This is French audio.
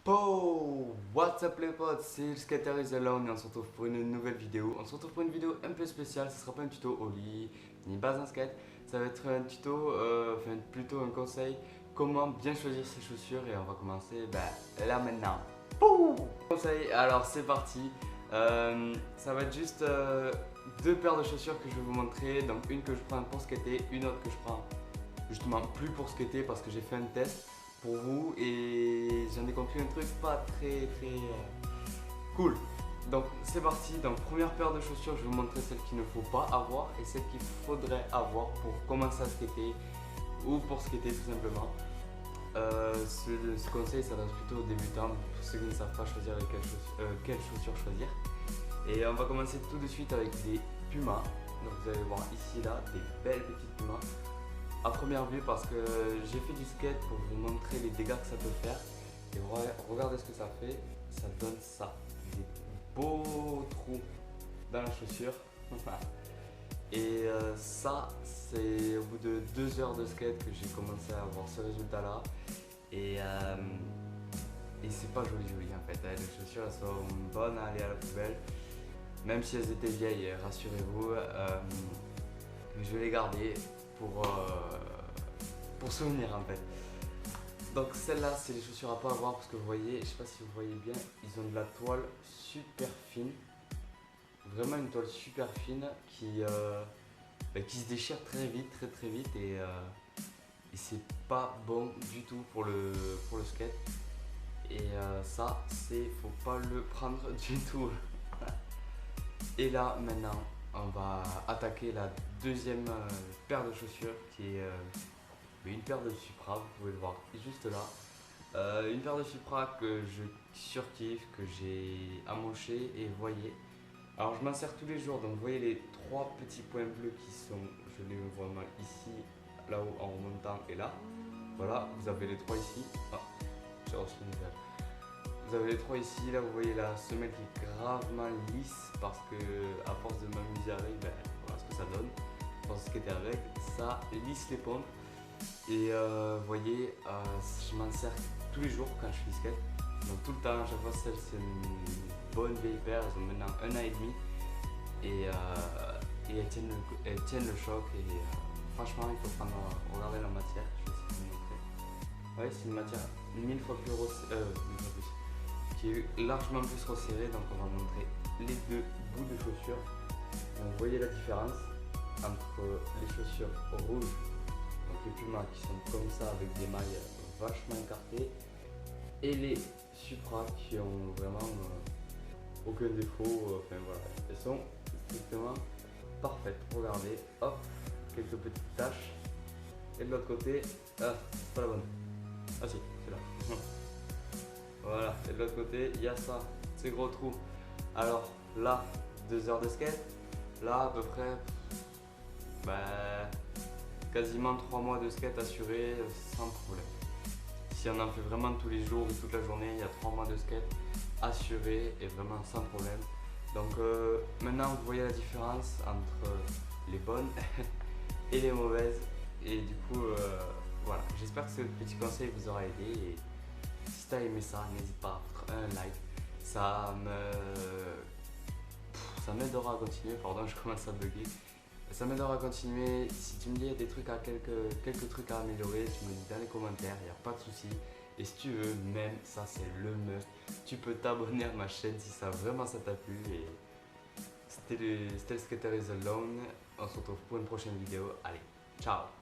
Oh, what's up les potes, c'est le Skater is Alone et on se retrouve pour une nouvelle vidéo. On se retrouve pour une vidéo un peu spéciale, ce sera pas un tuto au lit ni base en skate. Ça va être un tuto, enfin plutôt un conseil, comment bien choisir ses chaussures et on va commencer là maintenant. Pouh conseil, alors c'est parti. Ça va être juste deux paires de chaussures que je vais vous montrer. Donc une que je prends pour skater, une autre que je prends justement plus pour skater parce que j'ai fait un test pour vous et j'en ai conclu un truc pas très cool. Donc c'est parti, donc première paire de chaussures, je vais vous montrer celles qu'il ne faut pas avoir et celles qu'il faudrait avoir pour commencer à skater ou pour skater tout simplement. Ce conseil s'adresse plutôt aux débutants, pour ceux qui ne savent pas choisir quelles chaussures choisir. Et on va commencer tout de suite avec des Pumas. Donc vous allez voir ici là, des belles petites Pumas. À première vue parce que j'ai fait du skate pour vous montrer les dégâts que ça peut faire. Et regardez ce que ça fait, ça donne ça. Des beaux trous dans la chaussure. Et ça, c'est au bout de 2 heures de skate que j'ai commencé à avoir ce résultat là. Et c'est pas joli en fait. Les chaussures elles sont bonnes à aller à la poubelle. Même si elles étaient vieilles, rassurez-vous. Je vais les garder pour souvenir en fait. Donc celle-là, c'est les chaussures à pas avoir parce que vous voyez, je sais pas si vous voyez bien, ils ont de la toile super fine. Vraiment une toile super fine qui se déchire très vite et c'est pas bon du tout pour le skate. Et ça, faut pas le prendre du tout. Et là maintenant, on va attaquer la deuxième paire de chaussures qui est une paire de Supra, vous pouvez le voir juste là. Une paire de Supra que je surkiffe, que j'ai amoché et vous voyez. Alors je m'en sers tous les jours, donc vous voyez les trois petits points bleus qui sont, je les vois mal ici, là-haut en remontant et là. Voilà, vous avez les trois ici. Ah, j'ai reçu une nouvelle. Vous avez les trois ici, là vous voyez la semelle qui est gravement lisse parce que à force de m'amuser avec, voilà ce que ça donne. Pour skater avec, ça lisse les pompes. Et vous voyez, je m'en sers tous les jours quand je fais du skate. Donc tout le temps, à chaque fois c'est une bonne vieille paire, elles ont maintenant 1 an et demi. Et elles tiennent le choc et franchement il faut prendre, regardez la matière, je vais essayer de vous montrer. Ouais, c'est une matière 1000 fois plus qui est largement plus resserrée, donc on va montrer les deux bouts de chaussures. Donc vous voyez la différence entre les chaussures rouges, donc les Pumas qui sont comme ça avec des mailles vachement écartées, et les Supra qui ont vraiment aucun défaut, enfin voilà, elles sont strictement parfaites. Regardez, hop, quelques petites taches, et de l'autre côté, ah, c'est pas la bonne, ah si, c'est là. Voilà, et de l'autre côté, il y a ça, ces gros trous. Alors là, 2 heures de skate, là à peu près, quasiment 3 mois de skate assuré sans problème. Si on en fait vraiment tous les jours ou toute la journée, il y a 3 mois de skate assuré et vraiment sans problème. Donc maintenant vous voyez la différence entre les bonnes et les mauvaises. Et du coup, voilà, j'espère que ce petit conseil vous aura aidé. Et si tu as aimé ça, n'hésite pas à foutre un like. Ça m'aidera à continuer, pardon, je commence à bugger. Ça m'aidera à continuer. Si tu me dis des trucs quelques trucs à améliorer, tu me dis dans les commentaires, il n'y a pas de souci. Et si tu veux, même ça c'est le must, tu peux t'abonner à ma chaîne si ça vraiment ça t'a plu. Et c'était le Skater is Alone. On se retrouve pour une prochaine vidéo. Allez, ciao!